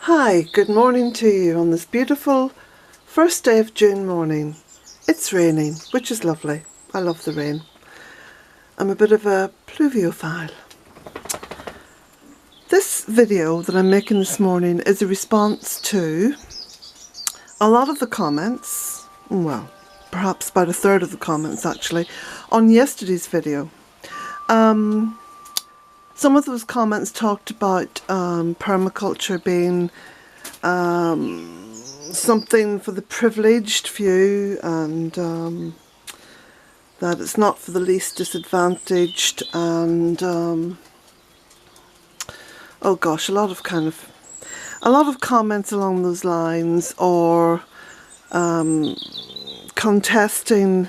Hi, good morning to you on this beautiful first day of June morning. It's raining, which is lovely. I love the rain. I'm a bit of a pluviophile. This video that I'm making this morning is a response to a lot of the comments, well, perhaps about a third of the comments actually, on yesterday's video. Some of those comments talked about permaculture being something for the privileged few, and that it's not for the least disadvantaged, and oh gosh, a lot of comments along those lines, or contesting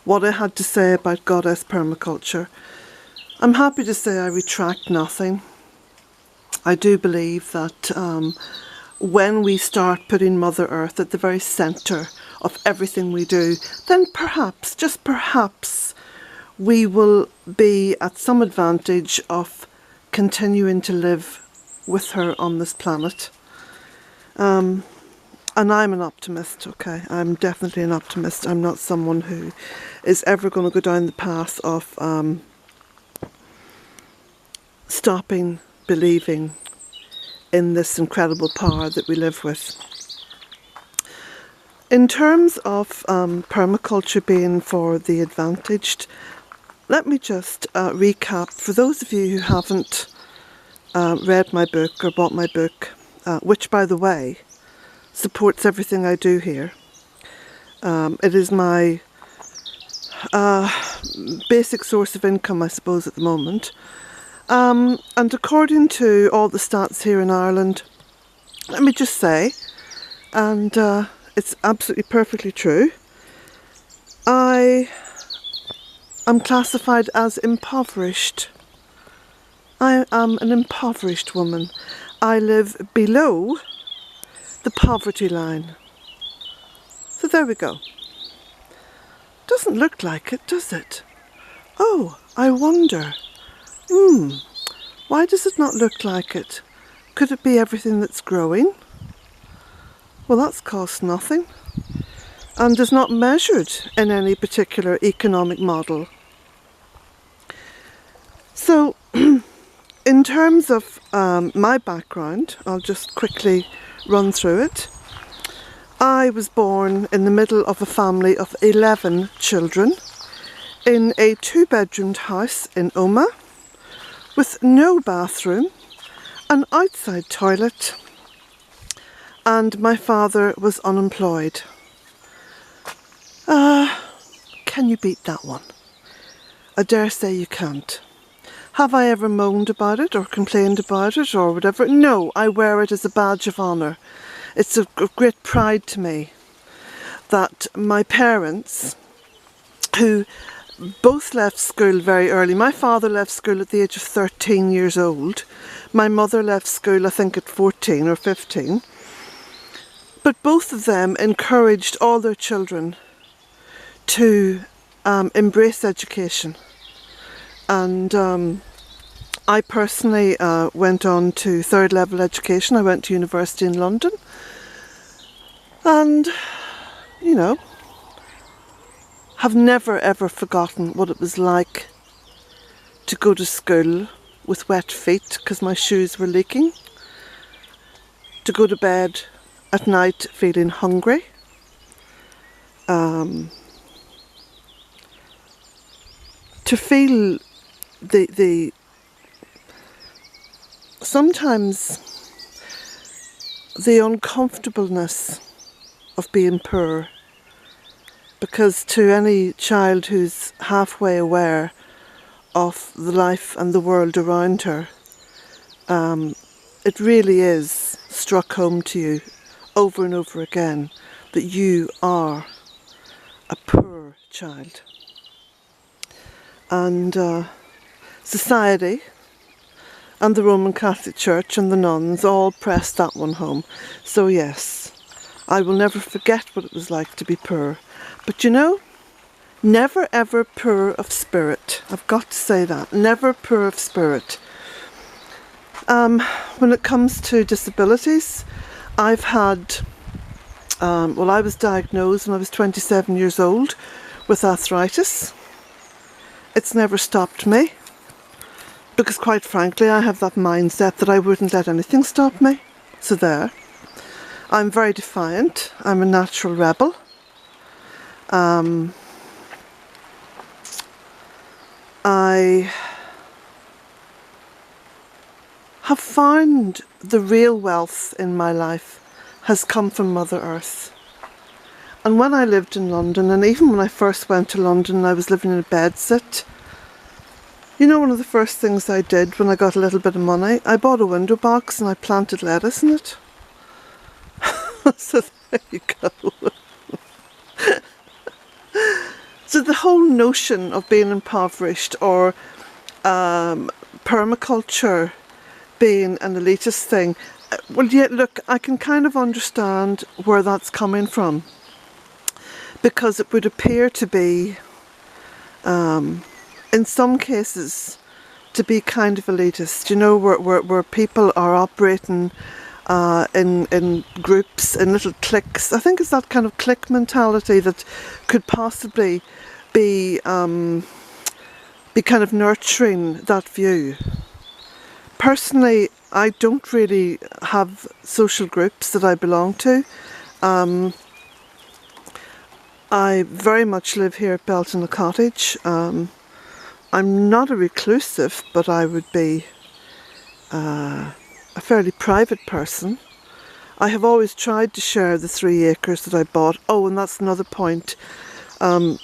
what I had to say about goddess permaculture. I'm happy to say I retract nothing. I do believe that when we start putting Mother Earth at the very centre of everything we do, then perhaps, just perhaps, we will be at some advantage of continuing to live with her on this planet. And I'm an optimist, okay? I'm definitely an optimist. I'm not someone who is ever going to go down the path of stopping believing in this incredible power that we live with. In terms of permaculture being for the advantaged, let me just recap for those of you who haven't read my book or bought my book, which by the way supports everything I do here. It is my basic source of income, I suppose, at the moment. And according to all the stats here in Ireland, let me just say, and it's absolutely perfectly true, I am classified as impoverished. I am an impoverished woman. I live below the poverty line. So there we go. Doesn't look like it, does it? Oh, I wonder. Why does it not look like it? Could it be everything that's growing? Well, that's cost nothing and is not measured in any particular economic model. So, in terms of my background, I'll just quickly run through it. I was born in the middle of a family of 11 children in a 2-bedroomed house in Omagh, with no bathroom, an outside toilet, and my father was unemployed. Can you beat that one? I dare say you can't. Have I ever moaned about it or complained about it or whatever? No, I wear it as a badge of honour. It's a great pride to me that my parents, who both left school very early. My father left school at the age of 13 years old. My mother left school, I think, at 14 or 15. But both of them encouraged all their children to embrace education. And I personally went on to third level education. I went to university in London. And, you know, have never ever forgotten what it was like to go to school with wet feet because my shoes were leaking, to go to bed at night feeling hungry, to feel the sometimes the uncomfortableness of being poor. Because to any child who's halfway aware of the life and the world around her, it really is struck home to you over and over again that you are a poor child. And society and the Roman Catholic Church and the nuns all pressed that one home. So yes, I will never forget what it was like to be poor. But you know, never ever poor of spirit. I've got to say that. Never poor of spirit. When it comes to disabilities, I've had, well, I was diagnosed when I was 27 years old with arthritis. It's never stopped me because, quite frankly, I have that mindset that I wouldn't let anything stop me. So there. I'm very defiant. I'm a natural rebel. I have found the real wealth in my life has come from Mother Earth. And when I lived in London, and even when I first went to London and I was living in a bedsit, you know, one of the first things I did when I got a little bit of money, I bought a window box and I planted lettuce in it. So there you go. So the whole notion of being impoverished or permaculture being an elitist thing, well, yeah, look, I can kind of understand where that's coming from, because it would appear to be, in some cases, to be kind of elitist, you know, where people are operating in groups, in little cliques. I think it's that kind of clique mentality that could possibly be kind of nurturing that view. Personally, I don't really have social groups that I belong to. I very much live here at Belton Cottage. I'm not a reclusive, but I would be a fairly private person. I have always tried to share the 3 acres that I bought. Oh, and that's another point. I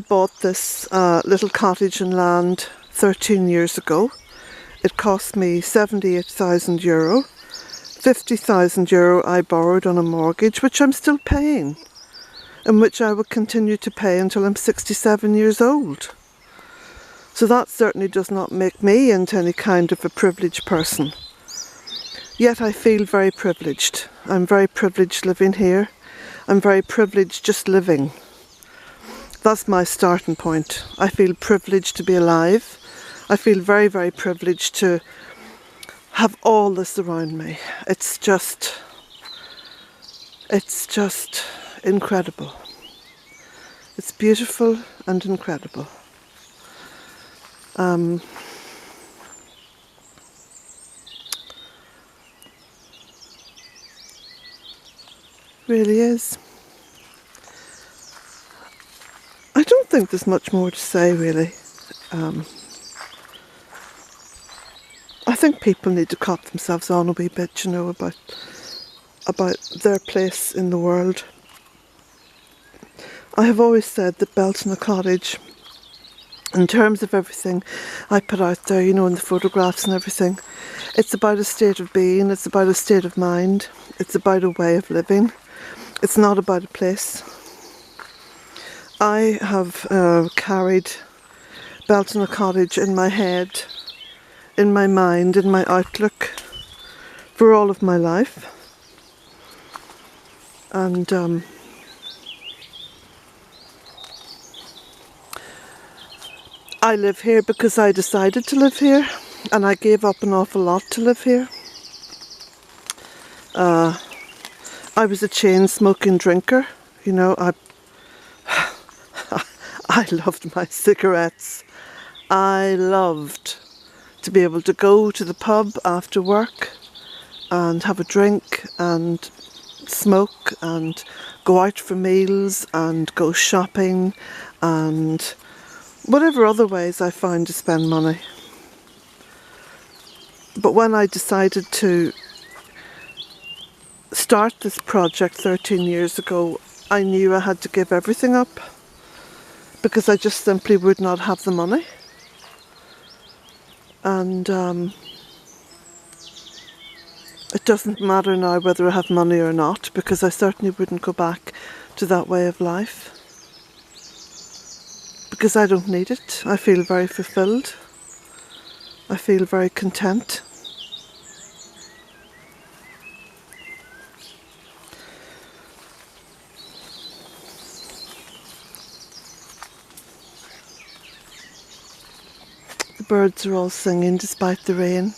bought this little cottage and land 13 years ago. It cost me €78,000. €50,000 I borrowed on a mortgage, which I'm still paying, and which I will continue to pay until I'm 67 years old. So that certainly does not make me into any kind of a privileged person. Yet I feel very privileged. I'm very privileged living here. I'm very privileged just living. That's my starting point. I feel privileged to be alive. I feel very, very privileged to have all this around me. It's just incredible. It's beautiful and incredible. Really is. I don't think there's much more to say, really. I think people need to cop themselves on a wee bit, you know, about their place in the world. I have always said that Belton Cottage, in terms of everything I put out there, you know, in the photographs and everything, it's about a state of being, it's about a state of mind, it's about a way of living. It's not about a place. I have carried Belton Cottage in my head, in my mind, in my outlook for all of my life. And I live here because I decided to live here, and I gave up an awful lot to live here. I was a chain-smoking drinker, you know. I loved my cigarettes. I loved to be able to go to the pub after work and have a drink and smoke and go out for meals and go shopping and whatever other ways I found to spend money. But when I decided to start this project 13 years ago, I knew I had to give everything up because I just simply would not have the money. And it doesn't matter now whether I have money or not, because I certainly wouldn't go back to that way of life. Because I don't need it. I feel very fulfilled. I feel very content. The birds are all singing despite the rain.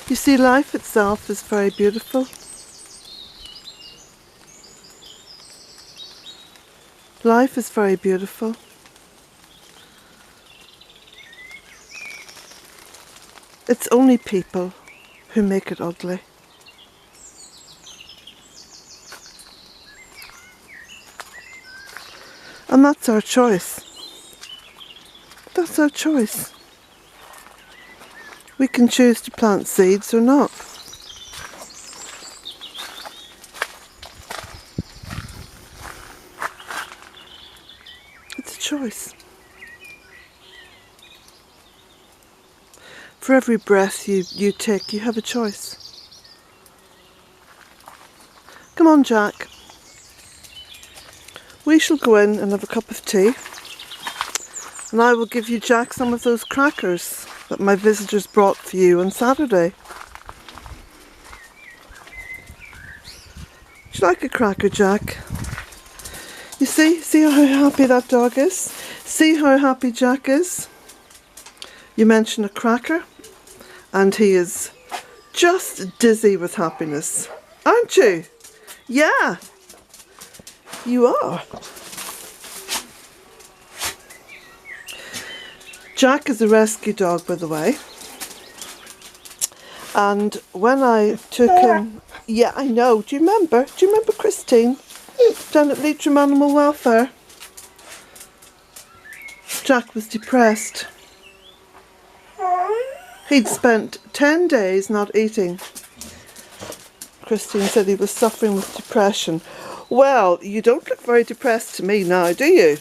You see, life itself is very beautiful. Life is very beautiful. It's only people who make it ugly. And that's our choice. That's our choice. We can choose to plant seeds or not. It's a choice. For every breath you take, you have a choice. Come on, Jack. We shall go in and have a cup of tea, and I will give you, Jack, some of those crackers that my visitors brought for you on Saturday. Would you like a cracker, Jack? You see how happy that dog is? See how happy Jack is? You mention a cracker, and he is just dizzy with happiness. Aren't you? Yeah, you are. Jack is a rescue dog, by the way. And when I took him... Yeah, I know. Do you remember? Do you remember Christine? Down at Leitrim Animal Welfare. Jack was depressed. He'd spent 10 days not eating. Christine said he was suffering with depression. Well, you don't look very depressed to me now, do you?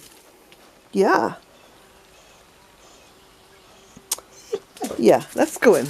Yeah. Yeah, let's go in.